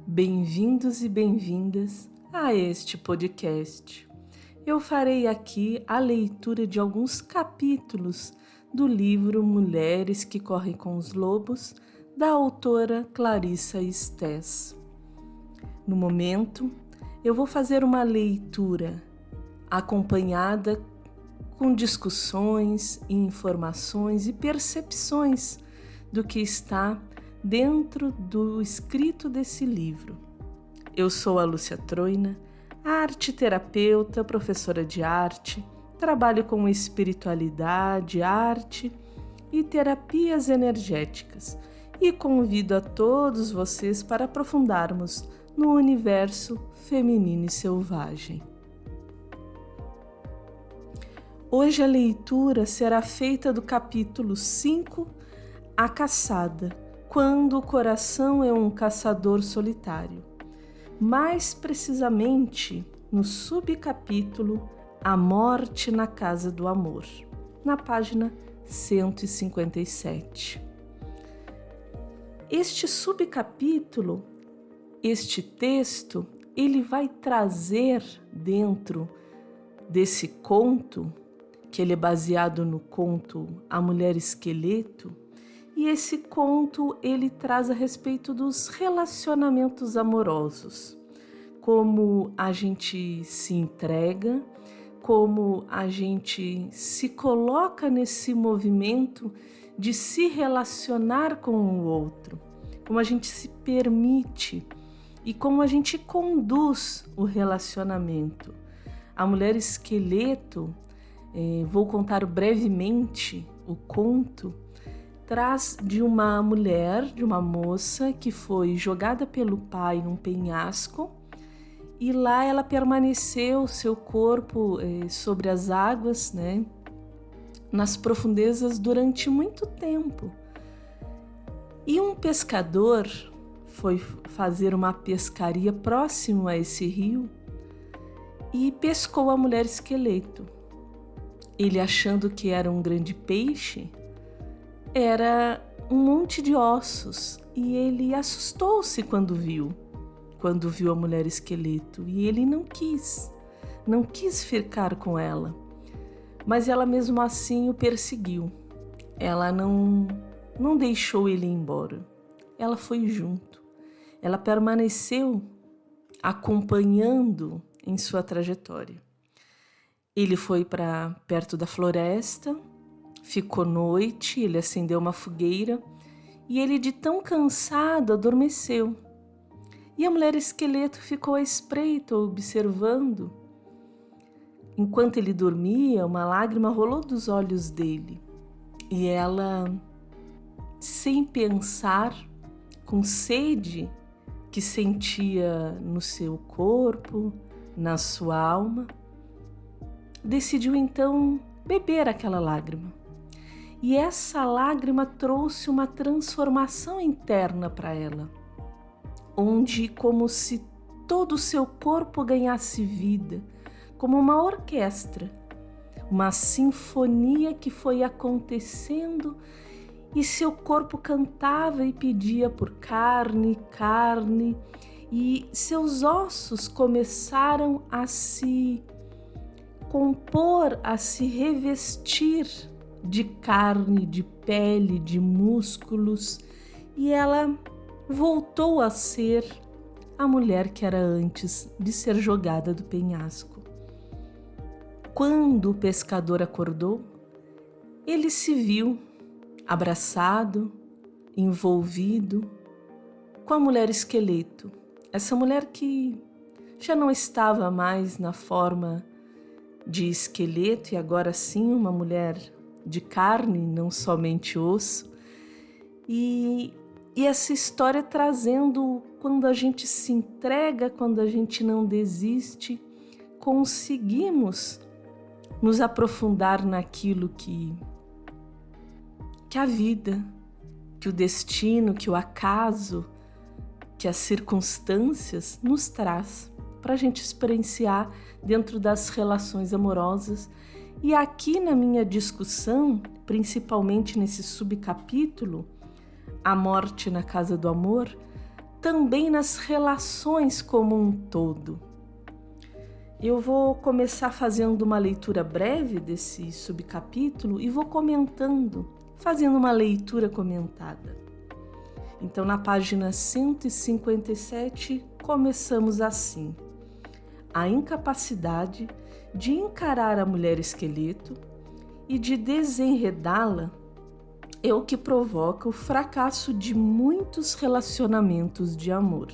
Bem-vindos e bem-vindas a este podcast. Eu farei aqui a leitura de alguns capítulos do livro Mulheres que Correm com os Lobos, da autora Clarissa Estés. No momento, eu vou fazer uma leitura acompanhada com discussões, informações e percepções do que está dentro do escrito desse livro. Eu sou a Lúcia Troina, arte-terapeuta, professora de arte, trabalho com espiritualidade, arte e terapias energéticas e convido a todos vocês para aprofundarmos no universo feminino e selvagem. Hoje a leitura será feita do capítulo 5, A Caçada, quando o coração é um caçador solitário. Mais precisamente no subcapítulo A Morte na Casa do Amor, na página 157. Este subcapítulo, este texto, ele vai trazer dentro desse conto, que ele é baseado no conto A Mulher Esqueleto, e esse conto ele traz a respeito dos relacionamentos amorosos, como a gente se entrega, como a gente se coloca nesse movimento de se relacionar com o outro, como a gente se permite e como a gente conduz o relacionamento. A Mulher Esqueleto, vou contar brevemente o conto, traz de uma mulher, de uma moça que foi jogada pelo pai num penhasco e lá ela permaneceu, seu corpo sobre as águas, nas profundezas durante muito tempo. E um pescador foi fazer uma pescaria próximo a esse rio e pescou a Mulher Esqueleto. Ele, achando que era um grande peixe, era um monte de ossos e ele assustou-se quando viu a Mulher Esqueleto, e ele não quis ficar com ela, mas ela mesmo assim o perseguiu. Ela não deixou ele ir embora, ela foi junto, ela permaneceu acompanhando em sua trajetória. Ele foi para perto da floresta, ficou noite, ele acendeu uma fogueira e ele, de tão cansado, adormeceu. E a Mulher Esqueleto ficou à espreita, observando. Enquanto ele dormia, uma lágrima rolou dos olhos dele e ela, sem pensar, com sede que sentia no seu corpo, na sua alma, decidiu então beber aquela lágrima. E essa lágrima trouxe uma transformação interna para ela, onde, como se todo o seu corpo ganhasse vida, como uma orquestra, uma sinfonia que foi acontecendo e seu corpo cantava e pedia por carne, e seus ossos começaram a se compor, a se revestir de carne, de pele, de músculos, e ela voltou a ser a mulher que era antes de ser jogada do penhasco. Quando o pescador acordou, ele se viu abraçado, envolvido com a Mulher Esqueleto, essa mulher que já não estava mais na forma de esqueleto e agora sim uma mulher de carne, não somente osso. E essa história trazendo, quando a gente se entrega, quando a gente não desiste, conseguimos nos aprofundar naquilo que a vida, que o destino, que o acaso, que as circunstâncias nos traz para a gente experienciar dentro das relações amorosas. E aqui na minha discussão, principalmente nesse subcapítulo, A Morte na Casa do Amor, também nas relações como um todo. Eu vou começar fazendo uma leitura breve desse subcapítulo e vou comentando, fazendo uma leitura comentada. Então, na página 157, começamos assim: a incapacidade de encarar a mulher esqueleto e de desenredá-la é o que provoca o fracasso de muitos relacionamentos de amor.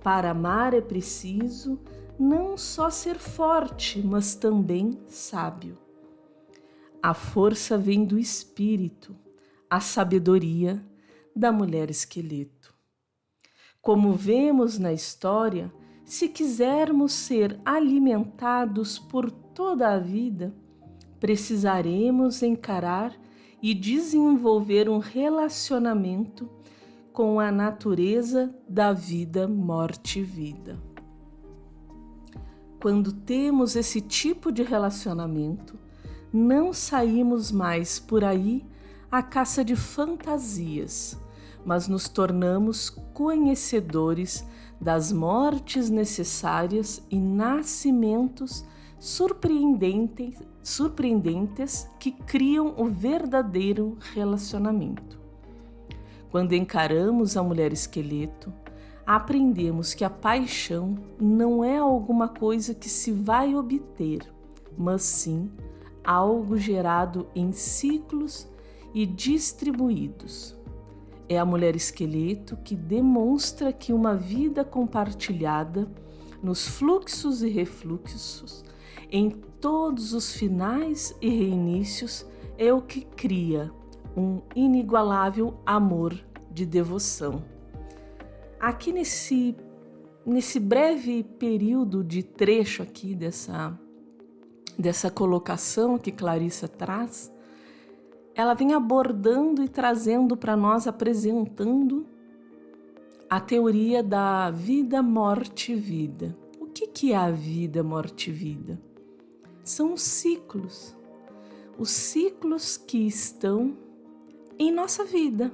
Para amar é preciso não só ser forte, mas também sábio. A força vem do espírito, a sabedoria da mulher esqueleto. Como vemos na história, se quisermos ser alimentados por toda a vida, precisaremos encarar e desenvolver um relacionamento com a natureza da vida, morte e vida. Quando temos esse tipo de relacionamento, não saímos mais por aí à caça de fantasias, mas nos tornamos conhecedores das mortes necessárias e nascimentos surpreendentes que criam o verdadeiro relacionamento. Quando encaramos a mulher esqueleto, aprendemos que a paixão não é alguma coisa que se vai obter, mas sim algo gerado em ciclos e distribuídos. É a mulher esqueleto que demonstra que uma vida compartilhada nos fluxos e refluxos, em todos os finais e reinícios, é o que cria um inigualável amor de devoção. Aqui nesse breve período de trecho aqui dessa colocação que Clarissa traz, ela vem abordando e trazendo para nós, apresentando a teoria da vida, morte e vida. O que é a vida, morte e vida? São os ciclos que estão em nossa vida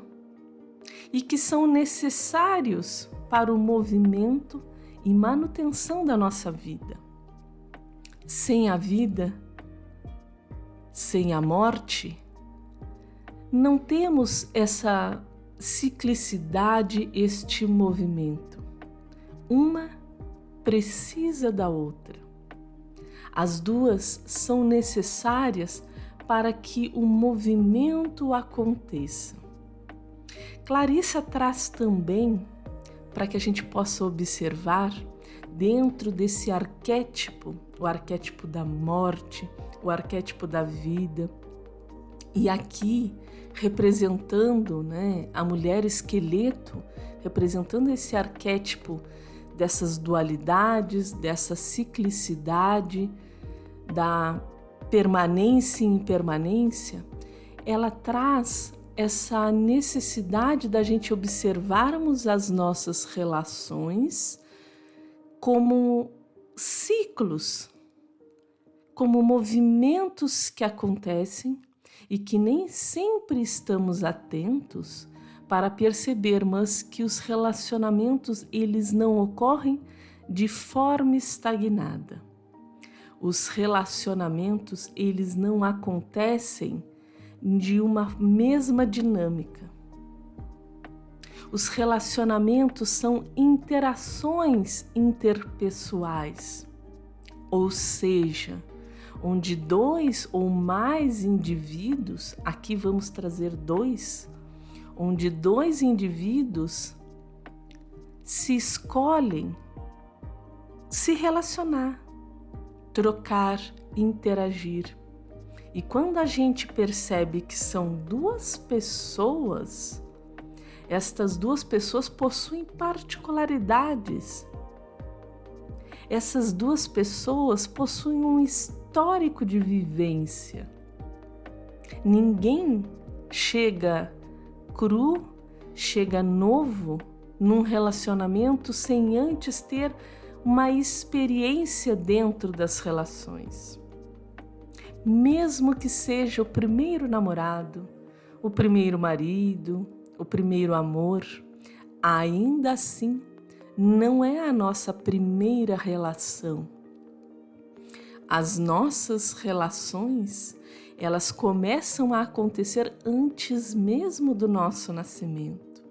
e que são necessários para o movimento e manutenção da nossa vida. Sem a vida, sem a morte, não temos essa ciclicidade, este movimento. Uma precisa da outra. As duas são necessárias para que o movimento aconteça. Clarissa traz também, para que a gente possa observar, dentro desse arquétipo, o arquétipo da morte, o arquétipo da vida, e aqui representando, a mulher esqueleto, representando esse arquétipo dessas dualidades, dessa ciclicidade, da permanência e impermanência, ela traz essa necessidade da gente observarmos as nossas relações como ciclos, como movimentos que acontecem e que nem sempre estamos atentos para perceber, mas que os relacionamentos eles não ocorrem de forma estagnada. Os relacionamentos eles não acontecem de uma mesma dinâmica. Os relacionamentos são interações interpessoais, ou seja, onde dois ou mais indivíduos, aqui vamos trazer dois, onde dois indivíduos se escolhem se relacionar, trocar, interagir. E quando a gente percebe que são duas pessoas, estas duas pessoas possuem particularidades. Essas duas pessoas possuem um histórico de vivência. Ninguém chega cru, chega novo num relacionamento sem antes ter uma experiência dentro das relações. Mesmo que seja o primeiro namorado, o primeiro marido, o primeiro amor, ainda assim, não é a nossa primeira relação. As nossas relações, elas começam a acontecer antes mesmo do nosso nascimento.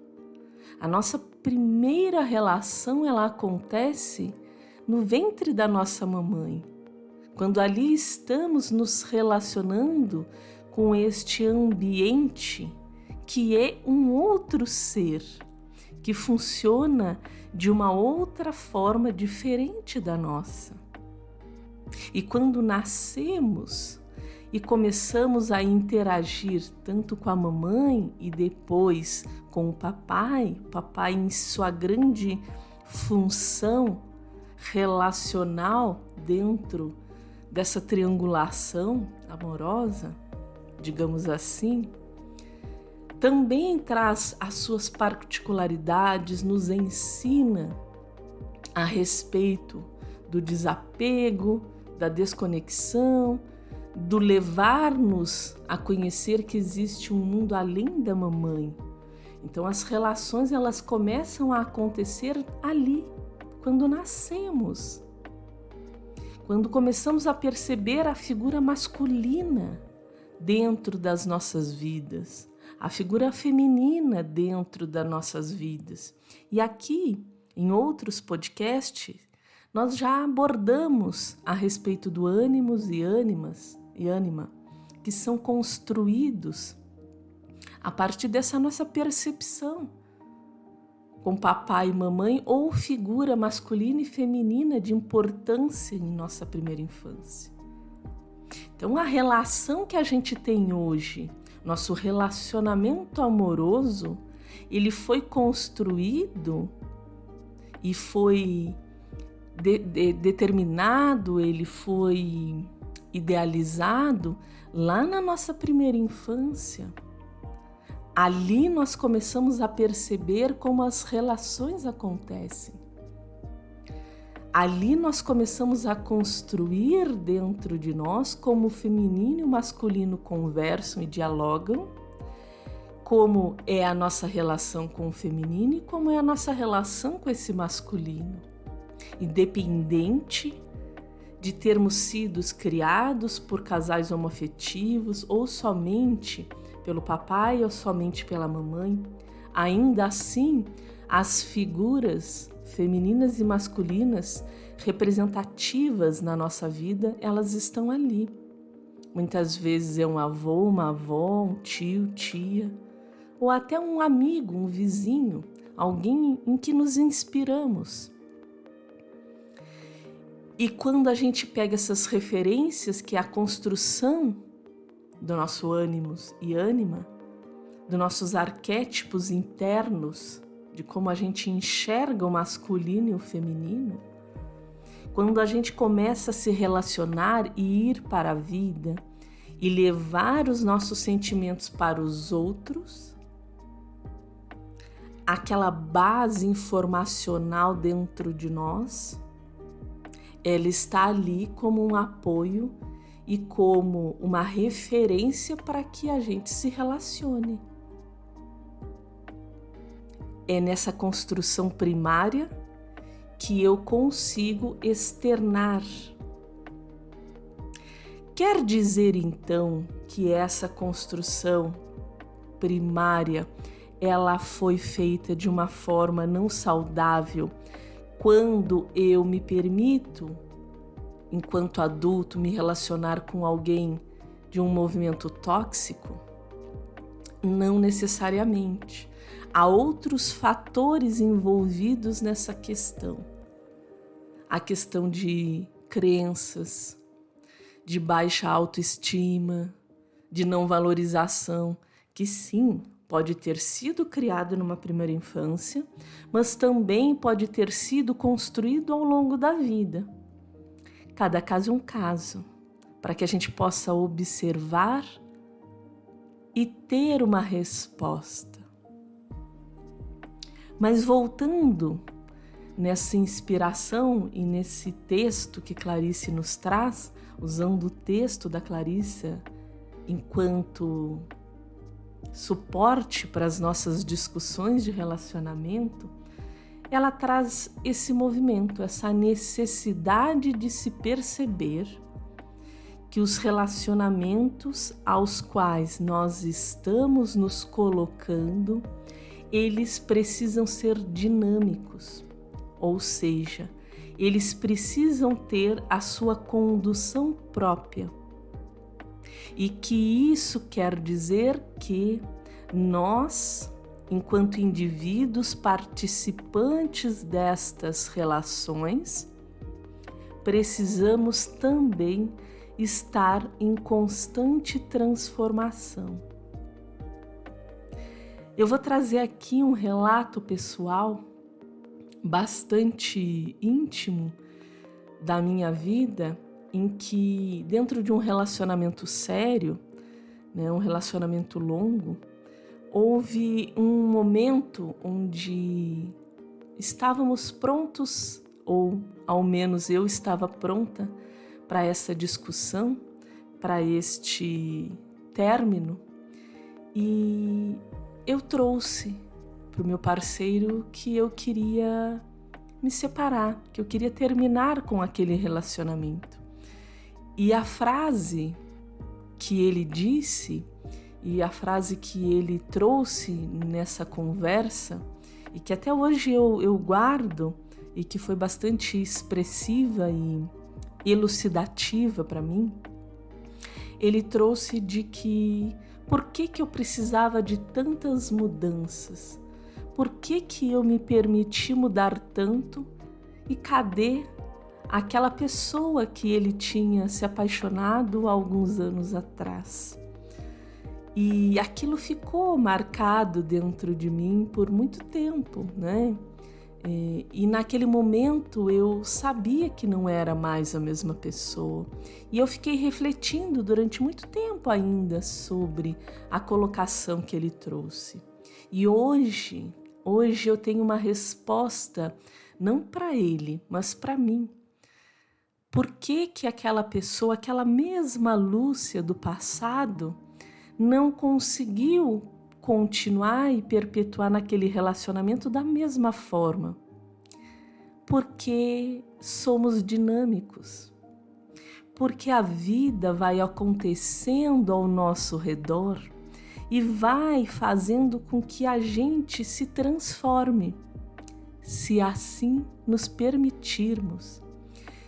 A nossa primeira relação, ela acontece no ventre da nossa mamãe, quando ali estamos nos relacionando com este ambiente que é um outro ser, que funciona de uma outra forma diferente da nossa. E quando nascemos e começamos a interagir tanto com a mamãe e depois com o papai em sua grande função relacional dentro dessa triangulação amorosa, digamos assim, também traz as suas particularidades, nos ensina a respeito do desapego, da desconexão, do levar-nos a conhecer que existe um mundo além da mamãe. Então as relações, elas começam a acontecer ali, quando nascemos. Quando começamos a perceber a figura masculina dentro das nossas vidas, a figura feminina dentro das nossas vidas. E aqui, em outros podcasts, nós já abordamos a respeito do ânimos e ânima, que são construídos a partir dessa nossa percepção com papai e mamãe ou figura masculina e feminina de importância em nossa primeira infância. Então, a relação que a gente tem hoje, nosso relacionamento amoroso, ele foi construído e foi determinado, ele foi idealizado lá na nossa primeira infância. Ali nós começamos a perceber como as relações acontecem. Ali nós começamos a construir dentro de nós como o feminino e o masculino conversam e dialogam, como é a nossa relação com o feminino e como é a nossa relação com esse masculino. Independente de termos sido criados por casais homoafetivos ou somente pelo papai ou somente pela mamãe, ainda assim, as figuras femininas e masculinas representativas na nossa vida, elas estão ali. Muitas vezes é um avô, uma avó, um tio, tia, ou até um amigo, um vizinho, alguém em que nos inspiramos. E quando a gente pega essas referências, que é a construção do nosso ânimos e ânima, dos nossos arquétipos internos, de como a gente enxerga o masculino e o feminino, quando a gente começa a se relacionar e ir para a vida e levar os nossos sentimentos para os outros, aquela base informacional dentro de nós, ela está ali como um apoio e como uma referência para que a gente se relacione. É nessa construção primária que eu consigo externar. Quer dizer, então, que essa construção primária, ela foi feita de uma forma não saudável quando eu me permito, enquanto adulto, me relacionar com alguém de um movimento tóxico? Não necessariamente. Há outros fatores envolvidos nessa questão. A questão de crenças, de baixa autoestima, de não valorização, que sim, pode ter sido criado numa primeira infância, mas também pode ter sido construído ao longo da vida. Cada caso é um caso, para que a gente possa observar e ter uma resposta. Mas voltando nessa inspiração e nesse texto que Clarice nos traz, usando o texto da Clarice enquanto suporte para as nossas discussões de relacionamento, ela traz esse movimento, essa necessidade de se perceber que os relacionamentos aos quais nós estamos nos colocando, eles precisam ser dinâmicos, ou seja, eles precisam ter a sua condução própria. E que isso quer dizer que nós, enquanto indivíduos participantes destas relações, precisamos também estar em constante transformação. Eu vou trazer aqui um relato pessoal bastante íntimo da minha vida, em que dentro de um relacionamento sério, um relacionamento longo, houve um momento onde estávamos prontos, ou ao menos eu estava pronta para essa discussão, para este término, e eu trouxe para o meu parceiro que eu queria me separar, que eu queria terminar com aquele relacionamento. E a frase que ele disse, e a frase que ele trouxe nessa conversa, e que até hoje eu guardo, e que foi bastante expressiva e elucidativa para mim, ele trouxe de que por que eu precisava de tantas mudanças? Por que eu me permiti mudar tanto? E cadê aquela pessoa que ele tinha se apaixonado há alguns anos atrás? E aquilo ficou marcado dentro de mim por muito tempo, né? E naquele momento eu sabia que não era mais a mesma pessoa. E eu fiquei refletindo durante muito tempo ainda sobre a colocação que ele trouxe. E hoje eu tenho uma resposta, não para ele, mas para mim. Por que aquela pessoa, aquela mesma Lúcia do passado, não conseguiu continuar e perpetuar naquele relacionamento da mesma forma? Porque somos dinâmicos. Porque a vida vai acontecendo ao nosso redor e vai fazendo com que a gente se transforme, se assim nos permitirmos.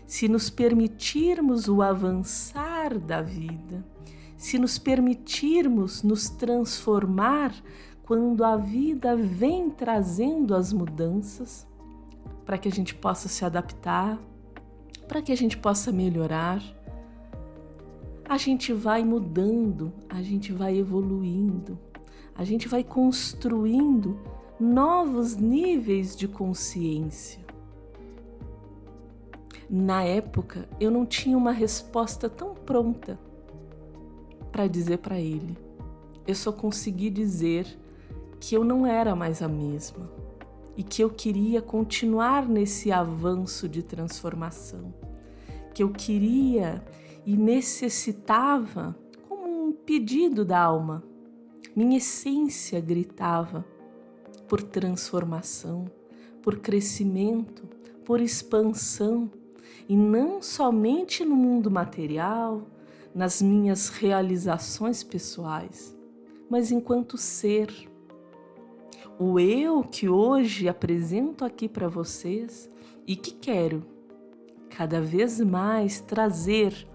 Se nos permitirmos o avançar da vida, se nos permitirmos nos transformar quando a vida vem trazendo as mudanças, para que a gente possa se adaptar, para que a gente possa melhorar, a gente vai mudando, a gente vai evoluindo, a gente vai construindo novos níveis de consciência. Na época, eu não tinha uma resposta tão pronta para dizer para ele. Eu só consegui dizer que eu não era mais a mesma e que eu queria continuar nesse avanço de transformação, que eu queria e necessitava, como um pedido da alma. Minha essência gritava por transformação, por crescimento, por expansão, e não somente no mundo material, nas minhas realizações pessoais, mas enquanto ser. O eu que hoje apresento aqui para vocês e que quero cada vez mais trazer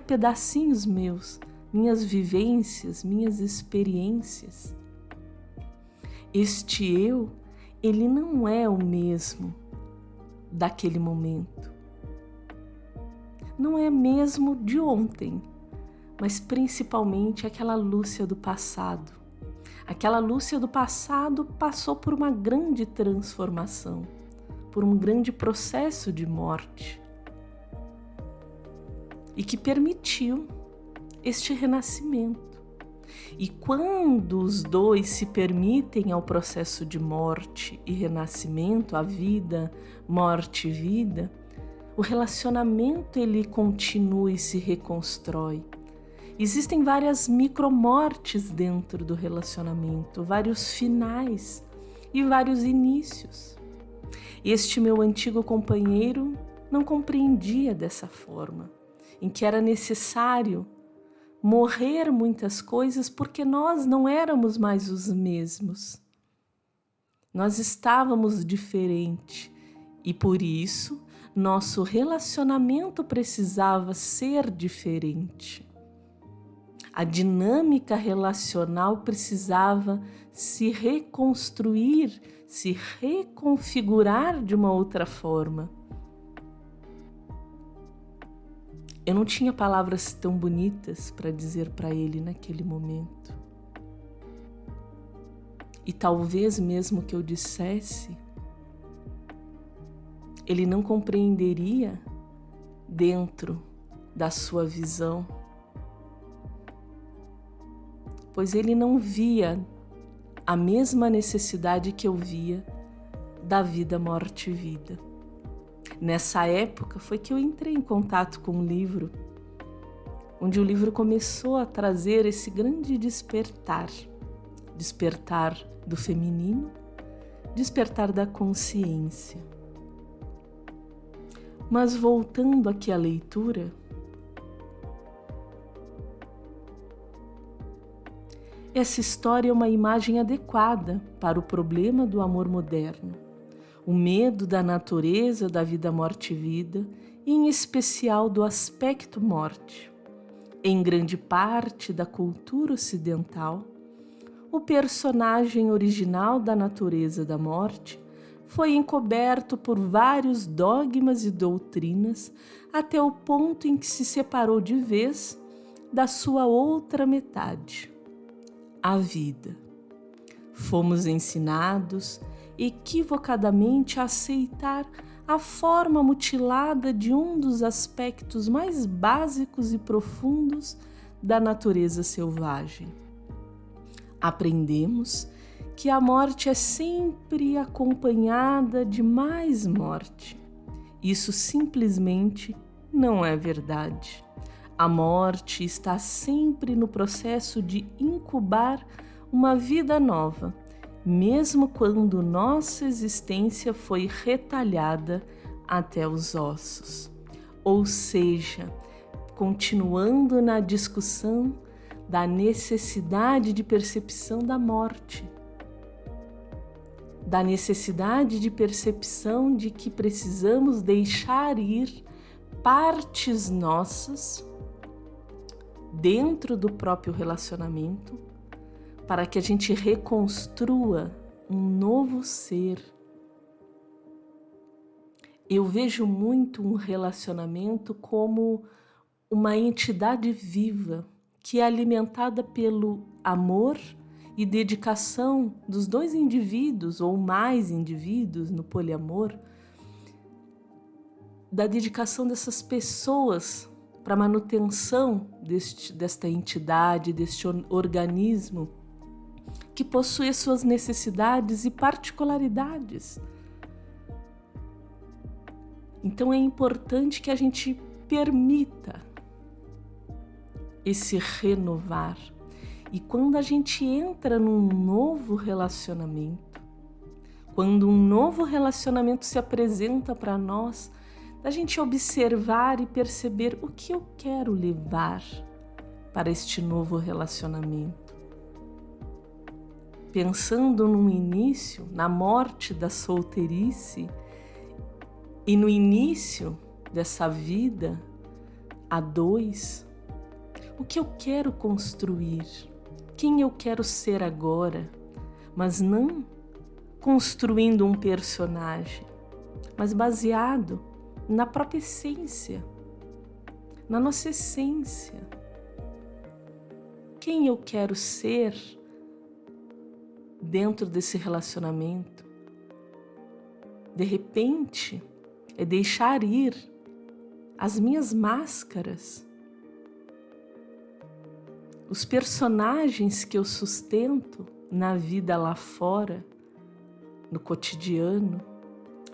pedacinhos meus, minhas vivências, minhas experiências. Este eu, ele não é o mesmo daquele momento. Não é mesmo de ontem, mas principalmente aquela Lúcia do passado. Aquela Lúcia do passado passou por uma grande transformação, por um grande processo de morte, e que permitiu este renascimento. E quando os dois se permitem ao processo de morte e renascimento, a vida, morte e vida, o relacionamento ele continua e se reconstrói. Existem várias micromortes dentro do relacionamento, vários finais e vários inícios. Este meu antigo companheiro não compreendia dessa forma, em que era necessário morrer muitas coisas porque nós não éramos mais os mesmos. Nós estávamos diferentes e por isso nosso relacionamento precisava ser diferente. A dinâmica relacional precisava se reconstruir, se reconfigurar de uma outra forma. Eu não tinha palavras tão bonitas para dizer para ele naquele momento. E talvez mesmo que eu dissesse, ele não compreenderia dentro da sua visão, pois ele não via a mesma necessidade que eu via da vida, morte e vida. Nessa época foi que eu entrei em contato com um livro, onde o livro começou a trazer esse grande despertar do feminino, despertar da consciência. Mas voltando aqui à leitura, essa história é uma imagem adequada para o problema do amor moderno, o medo da natureza, da vida, morte e vida, e em especial do aspecto morte. Em grande parte da cultura ocidental, o personagem original da natureza da morte foi encoberto por vários dogmas e doutrinas até o ponto em que se separou de vez da sua outra metade, a vida. Fomos ensinados equivocadamente a aceitar a forma mutilada de um dos aspectos mais básicos e profundos da natureza selvagem. Aprendemos que a morte é sempre acompanhada de mais morte. Isso simplesmente não é verdade. A morte está sempre no processo de incubar uma vida nova, mesmo quando nossa existência foi retalhada até os ossos. Ou seja, continuando na discussão da necessidade de percepção da morte, da necessidade de percepção de que precisamos deixar ir partes nossas dentro do próprio relacionamento para que a gente reconstrua um novo ser. Eu vejo muito um relacionamento como uma entidade viva que é alimentada pelo amor e dedicação dos dois indivíduos ou mais indivíduos no poliamor, da dedicação dessas pessoas para a manutenção desta entidade, deste organismo que possui as suas necessidades e particularidades. Então é importante que a gente permita esse renovar. E quando a gente entra num novo relacionamento, quando um novo relacionamento se apresenta para nós, da gente observar e perceber o que eu quero levar para este novo relacionamento. Pensando no início, na morte da solteirice e no início dessa vida a dois, o que eu quero construir, quem eu quero ser agora, mas não construindo um personagem, mas baseado na própria essência, na nossa essência. Quem eu quero ser dentro desse relacionamento? De repente, é deixar ir as minhas máscaras, os personagens que eu sustento na vida lá fora, no cotidiano,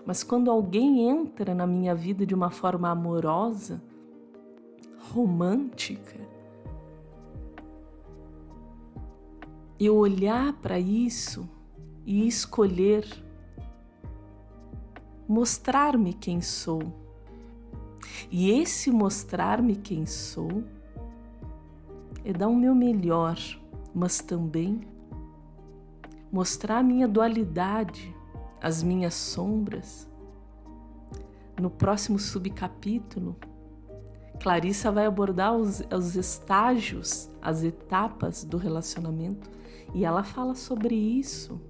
mas quando alguém entra na minha vida de uma forma amorosa, romântica, eu olhar para isso e escolher mostrar-me quem sou. E esse mostrar-me quem sou é dar o meu melhor, mas também mostrar a minha dualidade, as minhas sombras. No próximo subcapítulo, Clarissa vai abordar os estágios, as etapas do relacionamento, e ela fala sobre isso,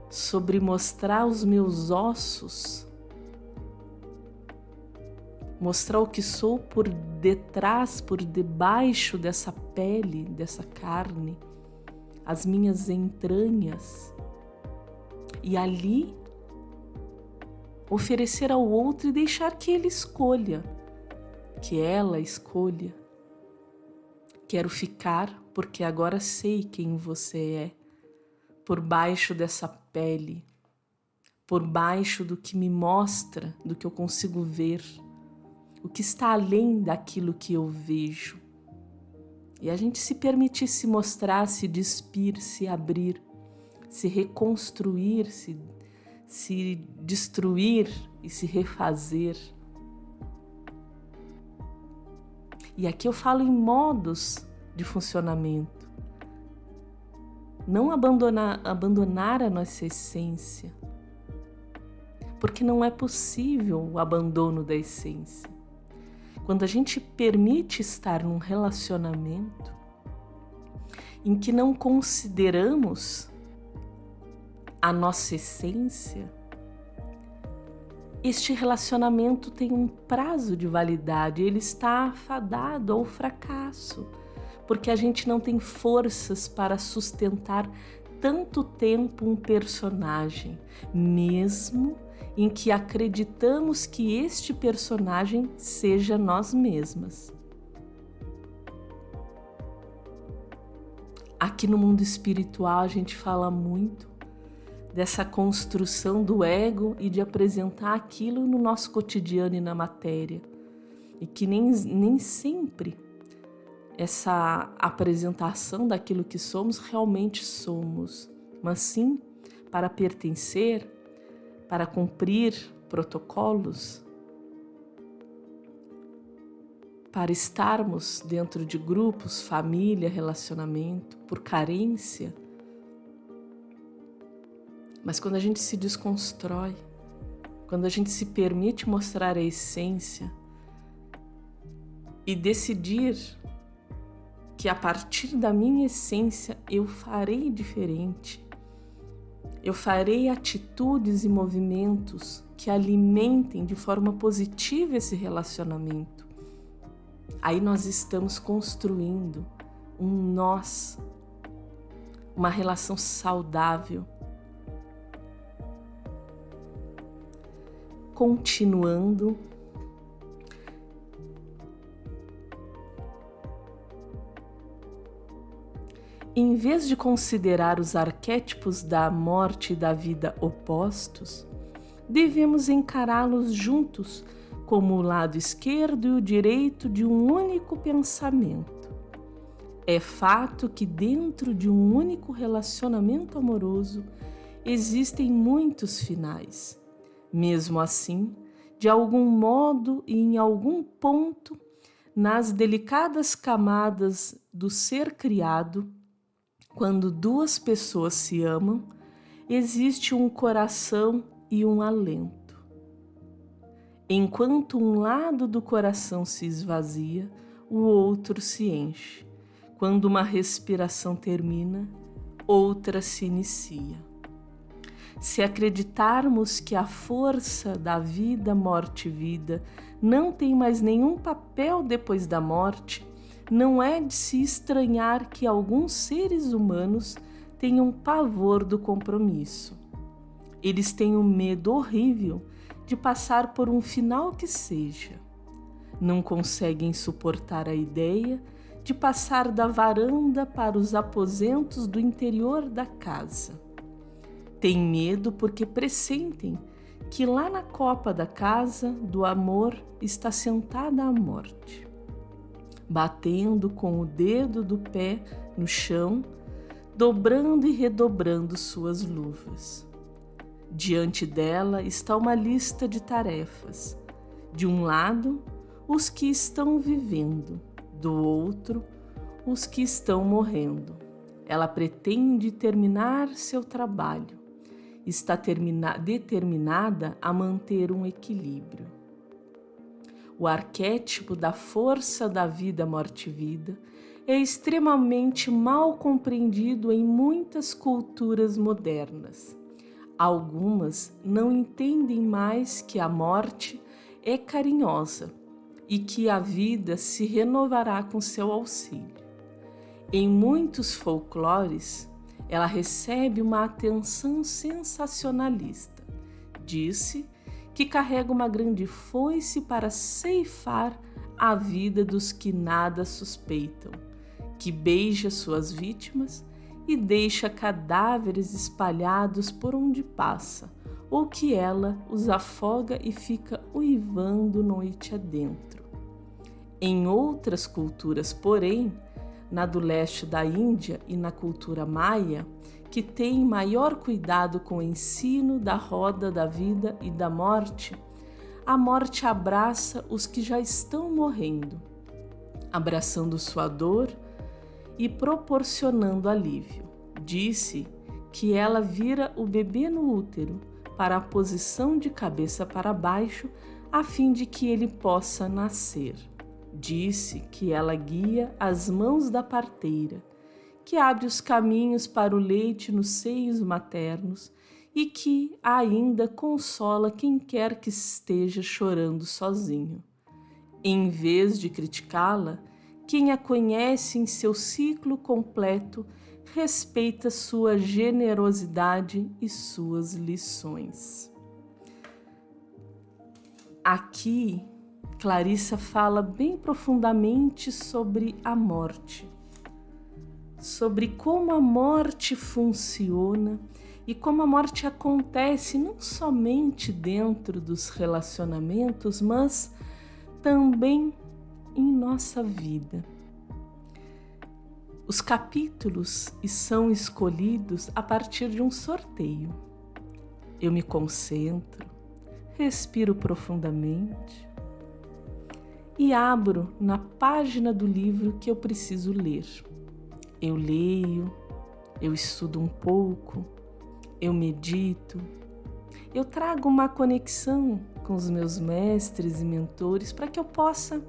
sobre mostrar os meus ossos, mostrar o que sou por detrás, por debaixo dessa pele, dessa carne, as minhas entranhas. E ali oferecer ao outro e deixar que ele escolha, que ela escolha. Quero ficar porque agora sei quem você é, por baixo dessa pele, por baixo do que me mostra, do que eu consigo ver, o que está além daquilo que eu vejo. E a gente se permitir se mostrar, se despir, se abrir, se reconstruir, se destruir e se refazer. E aqui eu falo em modos de funcionamento. Não abandonar a nossa essência, porque não é possível o abandono da essência. Quando a gente permite estar num relacionamento em que não consideramos a nossa essência, este relacionamento tem um prazo de validade, ele está afadado ao fracasso, porque a gente não tem forças para sustentar tanto tempo um personagem, mesmo em que acreditamos que este personagem seja nós mesmas. Aqui no mundo espiritual a gente fala muito dessa construção do ego e de apresentar aquilo no nosso cotidiano e na matéria. E que nem sempre essa apresentação daquilo que somos realmente somos, mas sim para pertencer, para cumprir protocolos, para estarmos dentro de grupos, família, relacionamento, por carência. Mas quando a gente se desconstrói, quando a gente se permite mostrar a essência e decidir que a partir da minha essência eu farei diferente, eu farei atitudes e movimentos que alimentem de forma positiva esse relacionamento. Aí nós estamos construindo um nós, uma relação saudável. Continuando, em vez de considerar os arquétipos da morte e da vida opostos, devemos encará-los juntos como o lado esquerdo e o direito de um único pensamento. É fato que dentro de um único relacionamento amoroso existem muitos finais. Mesmo assim, de algum modo e em algum ponto, nas delicadas camadas do ser criado, quando duas pessoas se amam, existe um coração e um alento. Enquanto um lado do coração se esvazia, o outro se enche. Quando uma respiração termina, outra se inicia. Se acreditarmos que a força da vida, morte e vida não tem mais nenhum papel depois da morte, não é de se estranhar que alguns seres humanos tenham pavor do compromisso. Eles têm um medo horrível de passar por um final que seja. Não conseguem suportar a ideia de passar da varanda para os aposentos do interior da casa. Têm medo porque pressentem que lá na copa da casa do amor está sentada a morte, batendo com o dedo do pé no chão, dobrando e redobrando suas luvas. Diante dela está uma lista de tarefas. De um lado, os que estão vivendo, do outro, os que estão morrendo. Ela pretende terminar seu trabalho. Está determinada a manter um equilíbrio. O arquétipo da força da vida, morte e vida é extremamente mal compreendido em muitas culturas modernas. Algumas não entendem mais que a morte é carinhosa e que a vida se renovará com seu auxílio. Em muitos folclores, ela recebe uma atenção sensacionalista. Disse que carrega uma grande foice para ceifar a vida dos que nada suspeitam, que beija suas vítimas e deixa cadáveres espalhados por onde passa, ou que ela os afoga e fica uivando noite adentro. Em outras culturas, porém, na do leste da Índia e na cultura maia, que tem maior cuidado com o ensino da roda da vida e da morte, a morte abraça os que já estão morrendo, abraçando sua dor e proporcionando alívio. Disse que ela vira o bebê no útero para a posição de cabeça para baixo, a fim de que ele possa nascer. Disse que ela guia as mãos da parteira, que abre os caminhos para o leite nos seios maternos e que ainda consola quem quer que esteja chorando sozinho. Em vez de criticá-la, quem a conhece em seu ciclo completo respeita sua generosidade e suas lições. Aqui, Clarissa fala bem profundamente sobre a morte, sobre como a morte funciona e como a morte acontece não somente dentro dos relacionamentos, mas também em nossa vida. Os capítulos são escolhidos a partir de um sorteio. Eu me concentro, respiro profundamente e abro na página do livro que eu preciso ler. Eu leio, eu estudo um pouco, eu medito, eu trago uma conexão com os meus mestres e mentores para que eu possa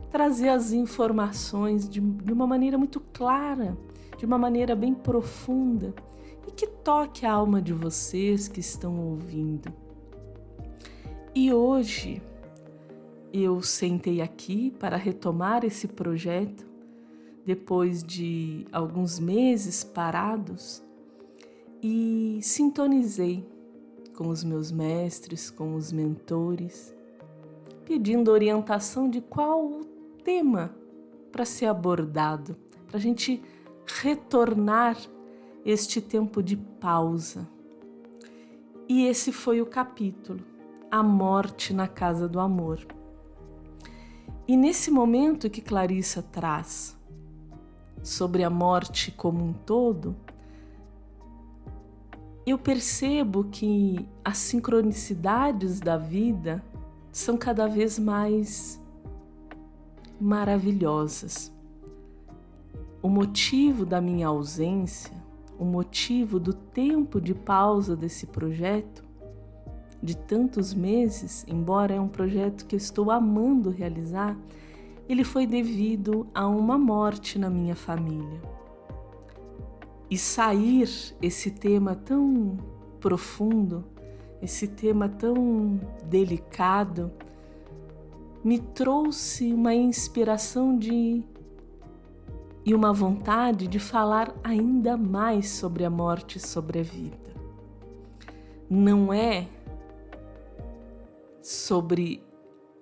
trazer as informações de uma maneira muito clara, de uma maneira bem profunda e que toque a alma de vocês que estão ouvindo. E hoje eu sentei aqui para retomar esse projeto depois de alguns meses parados e sintonizei com os meus mestres, com os mentores, pedindo orientação de qual o tema para ser abordado, para a gente retornar este tempo de pausa. E esse foi o capítulo, A Morte na Casa do Amor. E nesse momento que Clarissa traz sobre a morte como um todo, eu percebo que as sincronicidades da vida são cada vez mais maravilhosas. O motivo da minha ausência, o motivo do tempo de pausa desse projeto, de tantos meses, embora é um projeto que eu estou amando realizar, ele foi devido a uma morte na minha família. E sair esse tema tão profundo, esse tema tão delicado, me trouxe uma inspiração e uma vontade de falar ainda mais sobre a morte e sobre a vida. Não é sobre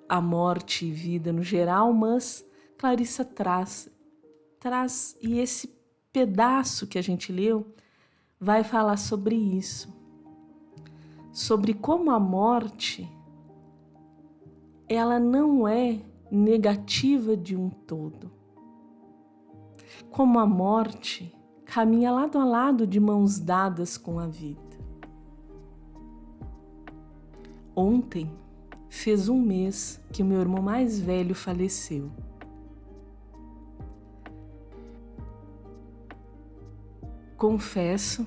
a morte e vida no geral, mas Clarissa traz e esse pedaço que a gente leu vai falar sobre isso, sobre como a morte ela não é negativa de um todo. como a morte caminha lado a lado de mãos dadas com a vida. Ontem fez 1 mês que o meu irmão mais velho faleceu. Confesso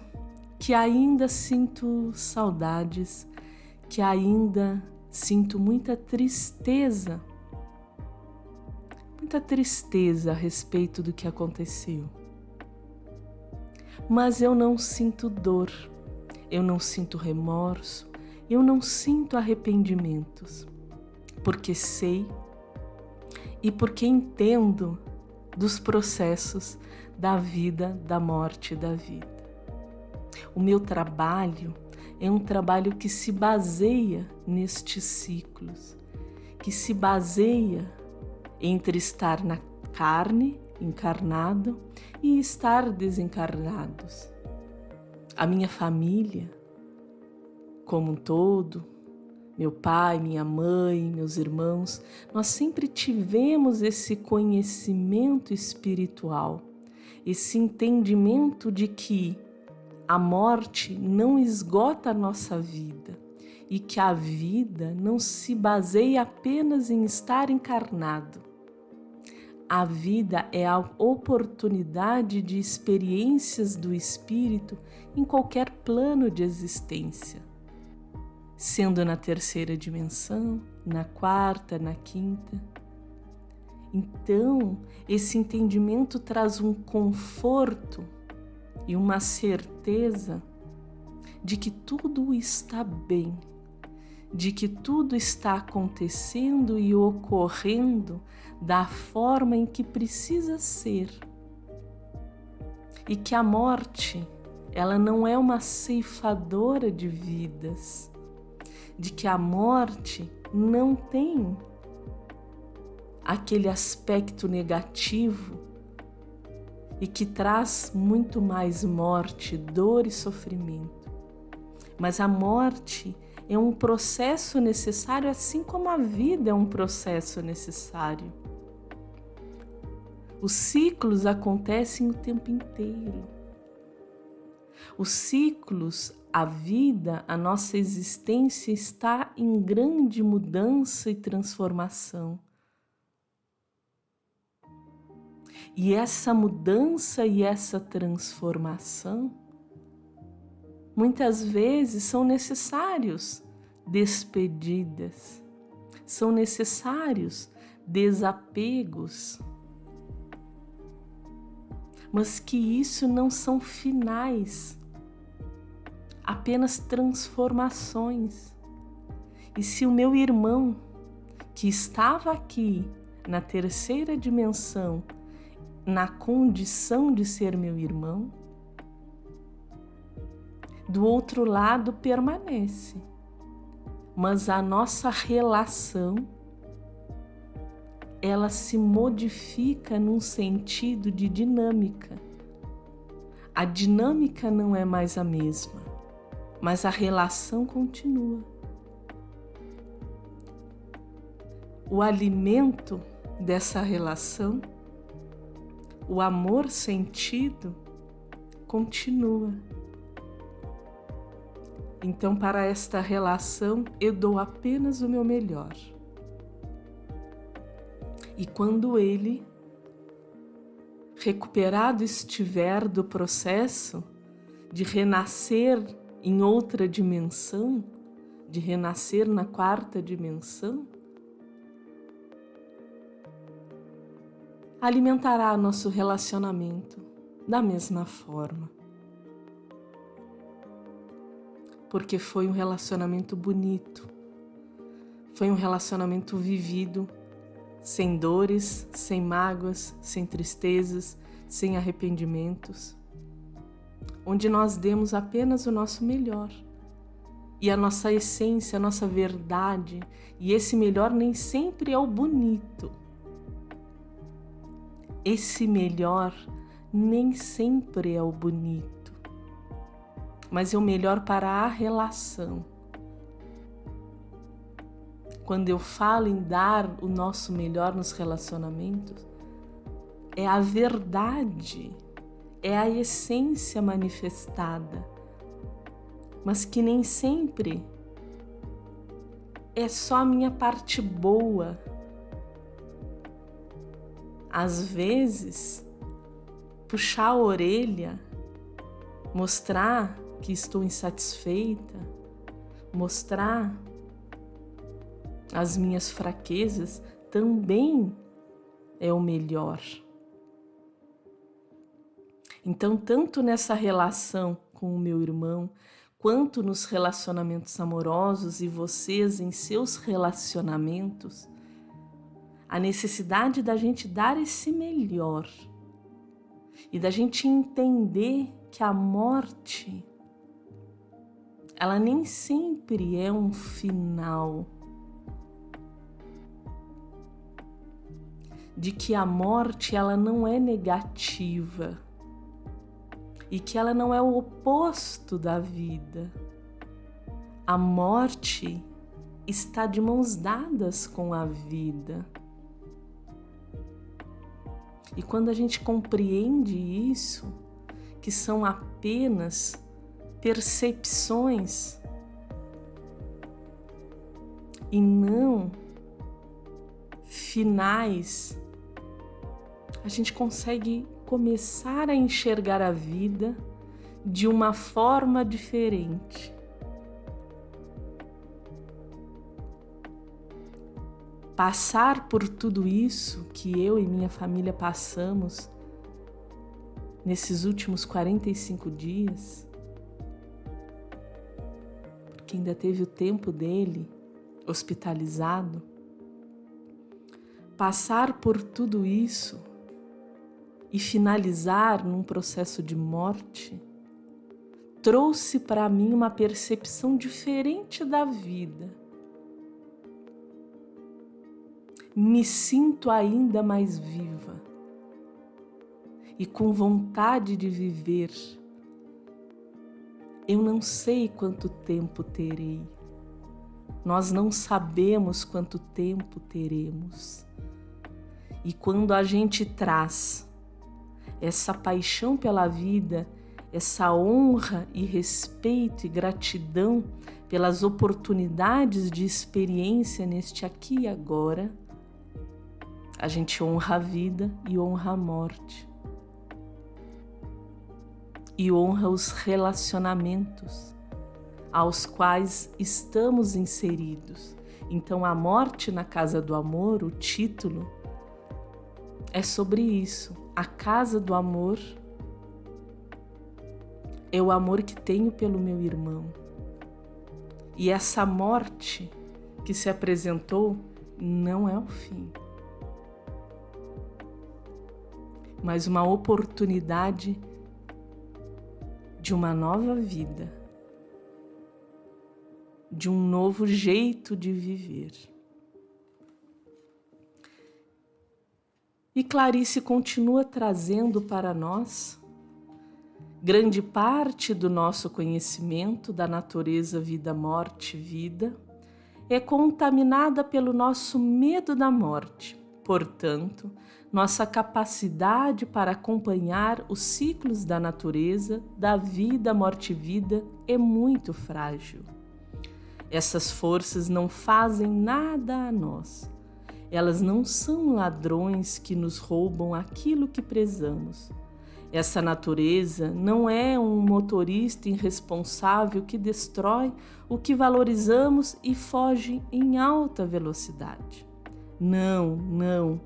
que ainda sinto saudades, que ainda sinto muita tristeza a respeito do que aconteceu. Mas eu não sinto dor, eu não sinto remorso, eu não sinto arrependimentos, porque sei e porque entendo dos processos da vida, da morte e da vida. O meu trabalho é um trabalho que se baseia nestes ciclos, que se baseia entre estar na carne, encarnado, e estar desencarnados. A minha família, como um todo, meu pai, minha mãe, meus irmãos, nós sempre tivemos esse conhecimento espiritual, esse entendimento de que a morte não esgota a nossa vida e que a vida não se baseia apenas em estar encarnado. A vida é a oportunidade de experiências do espírito em qualquer plano de existência, sendo na 3ª dimensão, na 4ª, na 5ª. Então, esse entendimento traz um conforto e uma certeza de que tudo está bem, de que tudo está acontecendo e ocorrendo da forma em que precisa ser. E que a morte, ela não é uma ceifadora de vidas, de que a morte não tem aquele aspecto negativo e que traz muito mais morte, dor e sofrimento. Mas a morte é um processo necessário, assim como a vida é um processo necessário. Os ciclos acontecem o tempo inteiro. Os ciclos, a vida, a nossa existência está em grande mudança e transformação. E essa mudança e essa transformação, muitas vezes são necessários despedidas, são necessários desapegos, mas que isso não são finais, apenas transformações. E se o meu irmão, que estava aqui na 3ª dimensão, na condição de ser meu irmão, do outro lado permanece, mas a nossa relação, ela se modifica num sentido de dinâmica. A dinâmica não é mais a mesma, mas a relação continua. O alimento dessa relação, o amor sentido, continua. Então, para esta relação, eu dou apenas o meu melhor. E quando ele, recuperado estiver do processo de renascer em outra dimensão, de renascer na 4ª dimensão, alimentará nosso relacionamento da mesma forma. Porque foi um relacionamento bonito, foi um relacionamento vivido, sem dores, sem mágoas, sem tristezas, sem arrependimentos, onde nós demos apenas o nosso melhor. E a nossa essência, a nossa verdade, e esse melhor nem sempre é o bonito. Esse melhor nem sempre é o bonito, mas é o melhor para a relação. Quando eu falo em dar o nosso melhor nos relacionamentos, é a verdade, é a essência manifestada, mas que nem sempre é só a minha parte boa. Às vezes, puxar a orelha, mostrar que estou insatisfeita, mostrar as minhas fraquezas também é o melhor. Então, tanto nessa relação com o meu irmão, quanto nos relacionamentos amorosos e vocês em seus relacionamentos, a necessidade da gente dar esse melhor e da gente entender que a morte, ela nem sempre é um final, de que a morte ela não é negativa e que ela não é o oposto da vida. A morte está de mãos dadas com a vida. E quando a gente compreende isso, que são apenas percepções e não finais, a gente consegue começar a enxergar a vida de uma forma diferente. Passar por tudo isso que eu e minha família passamos nesses últimos 45 dias, porque ainda teve o tempo dele hospitalizado, passar por tudo isso e finalizar num processo de morte trouxe para mim uma percepção diferente da vida. Me sinto ainda mais viva e com vontade de viver. Eu não sei quanto tempo terei. Nós não sabemos quanto tempo teremos. E quando a gente traz essa paixão pela vida, essa honra e respeito e gratidão pelas oportunidades de experiência neste aqui e agora, a gente honra a vida e honra a morte. E honra os relacionamentos aos quais estamos inseridos. Então, a morte na Casa do Amor, o título, é sobre isso. A Casa do Amor é o amor que tenho pelo meu irmão. E essa morte que se apresentou não é o fim, mas uma oportunidade de uma nova vida, de um novo jeito de viver. E Clarice continua trazendo para nós grande parte do nosso conhecimento da natureza vida, morte, vida é contaminada pelo nosso medo da morte. Portanto, nossa capacidade para acompanhar os ciclos da natureza, da vida, morte e vida é muito frágil. Essas forças não fazem nada a nós. Elas não são ladrões que nos roubam aquilo que prezamos. Essa natureza não é um motorista irresponsável que destrói o que valorizamos e foge em alta velocidade. Não, não.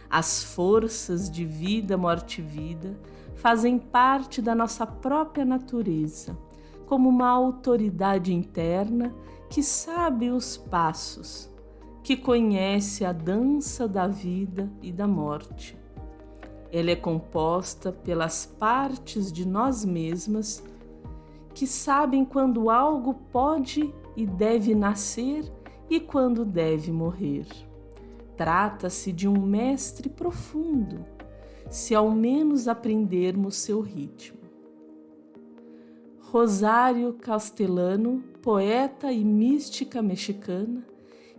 As forças de vida, morte e vida fazem parte da nossa própria natureza, como uma autoridade interna que sabe os passos, que conhece a dança da vida e da morte. Ela é composta pelas partes de nós mesmas que sabem quando algo pode e deve nascer e quando deve morrer. Trata-se de um mestre profundo, se ao menos aprendermos seu ritmo. Rosário Castellano, poeta e mística mexicana,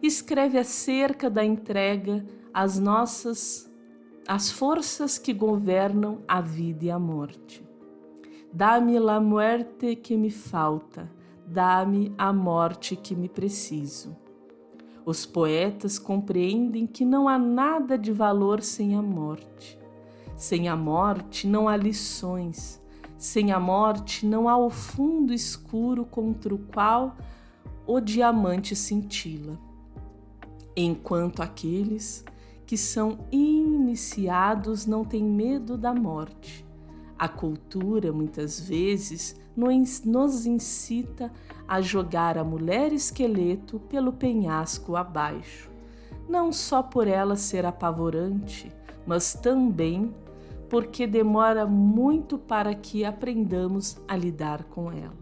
escreve acerca da entrega às nossas as forças que governam a vida e a morte. Dá-me la muerte que me falta, dá-me a morte que me preciso. Os poetas compreendem que não há nada de valor sem a morte. Sem a morte não há lições. Sem a morte não há o fundo escuro contra o qual o diamante cintila. Enquanto aqueles que são iniciados não têm medo da morte. A cultura, muitas vezes, nos incita a jogar a mulher esqueleto pelo penhasco abaixo, não só por ela ser apavorante, mas também porque demora muito para que aprendamos a lidar com ela.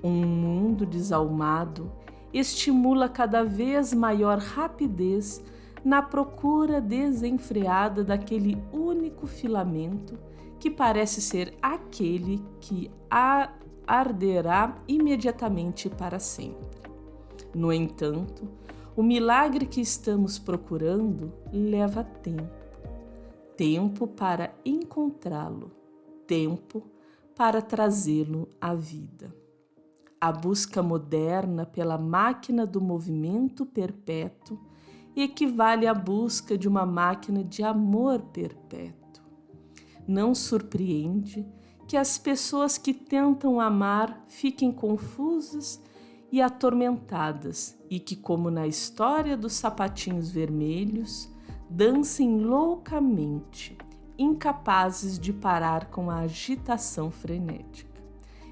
Um mundo desalmado estimula cada vez maior rapidez na procura desenfreada daquele único filamento que parece ser aquele que arderá imediatamente para sempre. No entanto, o milagre que estamos procurando leva tempo. Tempo para encontrá-lo, tempo para trazê-lo à vida. A busca moderna pela máquina do movimento perpétuo equivale à busca de uma máquina de amor perpétuo. Não surpreende que as pessoas que tentam amar fiquem confusas e atormentadas e que, como na história dos sapatinhos vermelhos, dancem loucamente, incapazes de parar com a agitação frenética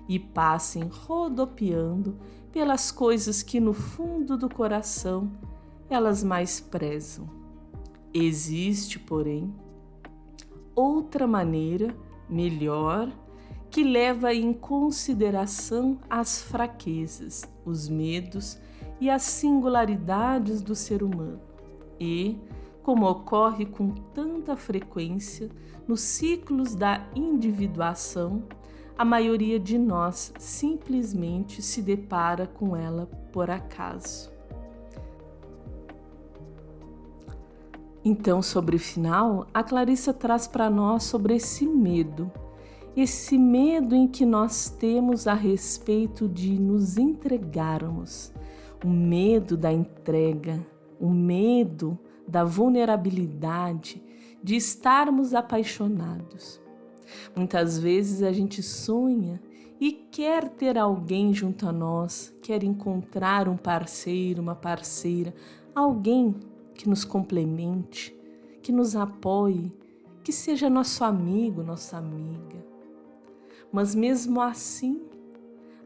e passem rodopiando pelas coisas que no fundo do coração elas mais prezam. Existe, porém, outra maneira, melhor, que leva em consideração as fraquezas, os medos e as singularidades do ser humano e, como ocorre com tanta frequência nos ciclos da individuação, a maioria de nós simplesmente se depara com ela por acaso. Então, sobre o final, a Clarissa traz para nós sobre esse medo em que nós temos a respeito de nos entregarmos, o medo da entrega, o medo da vulnerabilidade, de estarmos apaixonados. Muitas vezes a gente sonha e quer ter alguém junto a nós, quer encontrar um parceiro, uma parceira, alguém que nos complemente, que nos apoie, que seja nosso amigo, nossa amiga. Mas mesmo assim,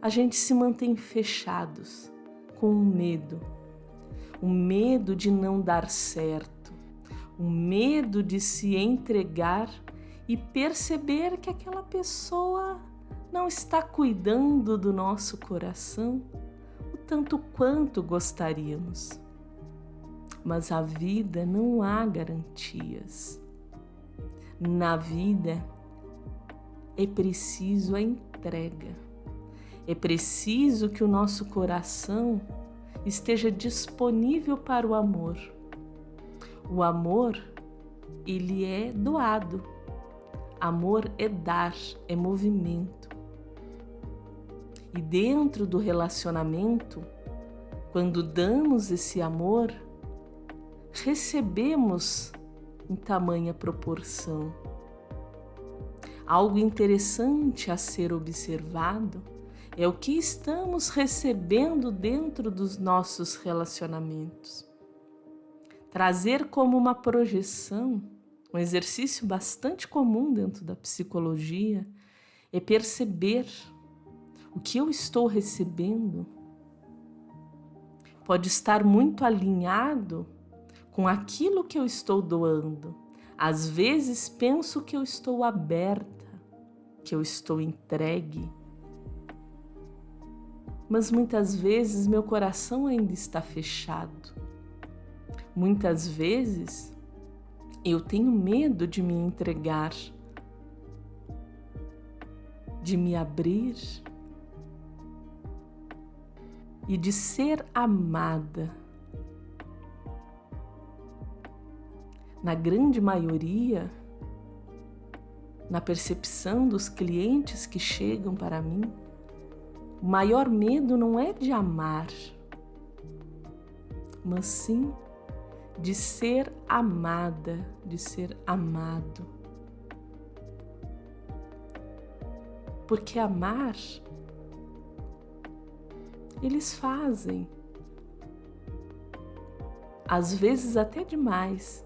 a gente se mantém fechados, com o medo de não dar certo, o medo de se entregar e perceber que aquela pessoa não está cuidando do nosso coração o tanto quanto gostaríamos. Mas a vida não há garantias. Na vida é preciso a entrega. É preciso que o nosso coração esteja disponível para o amor. O amor, ele é doado. Amor é dar, é movimento. E dentro do relacionamento, quando damos esse amor, recebemos em tamanha proporção. Algo interessante a ser observado é o que estamos recebendo dentro dos nossos relacionamentos. Trazer como uma projeção, um exercício bastante comum dentro da psicologia, é perceber o que eu estou recebendo. Pode estar muito alinhado com aquilo que eu estou doando. Às vezes penso que eu estou aberta, que eu estou entregue. Mas muitas vezes meu coração ainda está fechado. Muitas vezes eu tenho medo de me entregar, de me abrir e de ser amada. na grande maioria, na percepção dos clientes que chegam para mim, o maior medo não é de amar, mas sim de ser amada, de ser amado. Porque amar, eles fazem, às vezes até demais,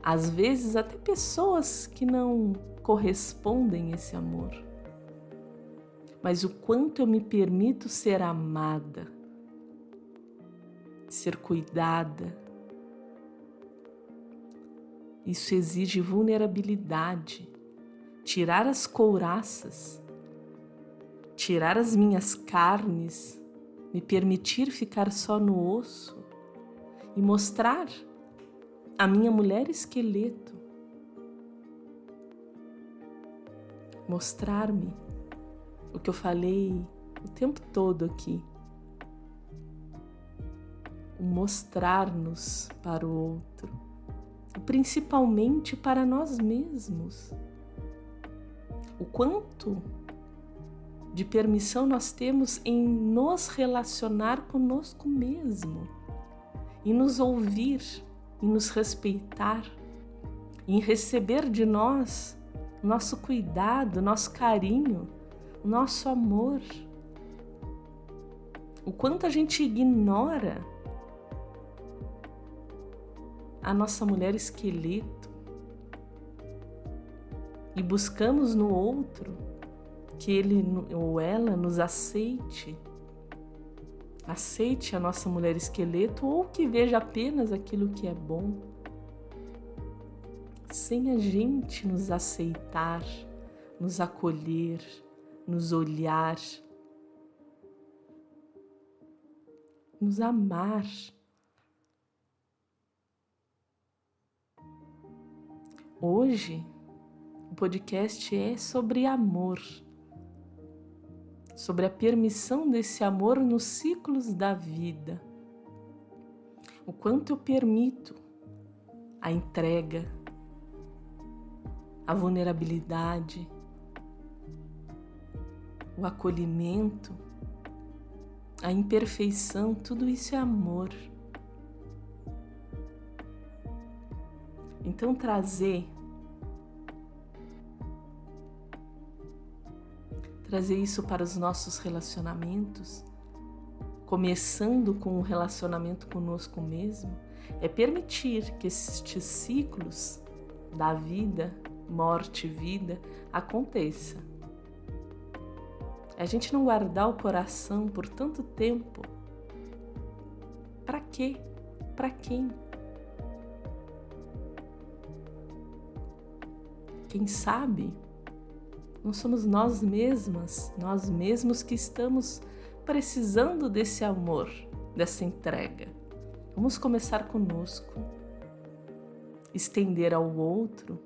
às vezes até pessoas que não correspondem a esse amor. Mas o quanto eu me permito ser amada, ser cuidada, isso exige vulnerabilidade, tirar as couraças, tirar as minhas carnes, me permitir ficar só no osso e mostrar a minha mulher esqueleto, mostrar-me o que eu falei o tempo todo aqui, o mostrar-nos para o outro, e principalmente para nós mesmos. O quanto de permissão nós temos em nos relacionar conosco mesmo, em nos ouvir, em nos respeitar, em receber de nós nosso cuidado, nosso carinho, nosso amor. O quanto a gente ignora a nossa mulher esqueleto e buscamos no outro que ele ou ela nos aceite a nossa mulher esqueleto ou que veja apenas aquilo que é bom, sem a gente nos aceitar, nos acolher, nos olhar, nos amar. Hoje, o podcast é sobre amor, sobre a permissão desse amor nos ciclos da vida. O quanto eu permito a entrega, a vulnerabilidade, o acolhimento, a imperfeição, tudo isso é amor. Então trazer isso para os nossos relacionamentos, começando com o relacionamento conosco mesmo, é permitir que estes ciclos da vida, morte e vida, aconteça. A gente não guardar o coração por tanto tempo. Para quê? Para quem? Quem sabe não somos nós mesmos que estamos precisando desse amor, dessa entrega. Vamos começar conosco, estender ao outro,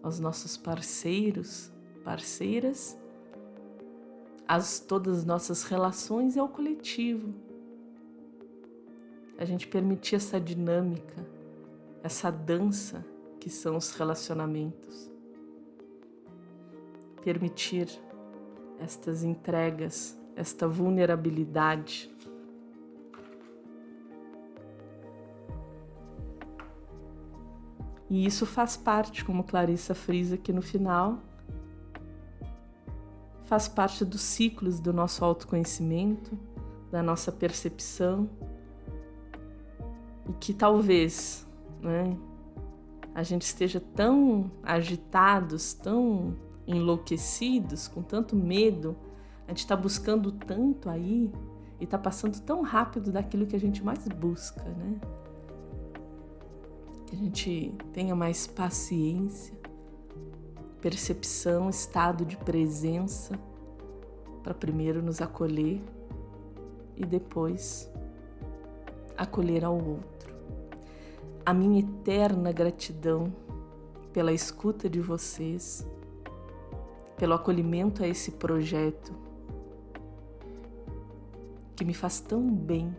aos nossos parceiros, parceiras, todas as nossas relações e ao coletivo. A gente permitir essa dinâmica, essa dança que são os relacionamentos. Permitir estas entregas, esta vulnerabilidade. E isso faz parte, como Clarissa frisa aqui no final, faz parte dos ciclos do nosso autoconhecimento, da nossa percepção, e que talvez, a gente esteja tão agitados, tão enlouquecidos, com tanto medo, a gente está buscando tanto aí e está passando tão rápido daquilo que a gente mais busca, Que a gente tenha mais paciência, percepção, estado de presença, para primeiro nos acolher e depois acolher ao outro. A minha eterna gratidão pela escuta de vocês, pelo acolhimento a esse projeto que me faz tão bem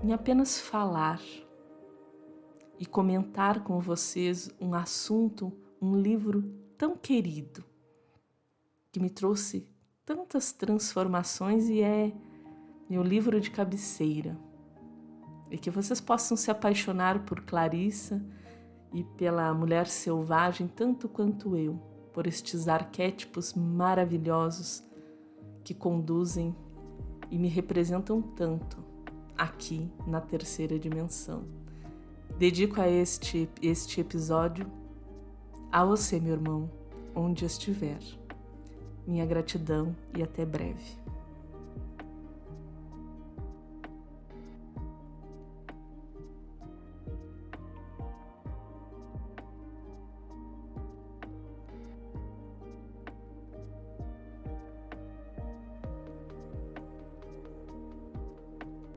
em apenas falar, e comentar com vocês um assunto, um livro tão querido, que me trouxe tantas transformações e é meu livro de cabeceira. E que vocês possam se apaixonar por Clarissa e pela mulher selvagem tanto quanto eu, por estes arquétipos maravilhosos que conduzem e me representam tanto aqui na terceira dimensão. Dedico a este episódio a você, meu irmão, onde estiver. Minha gratidão e até breve.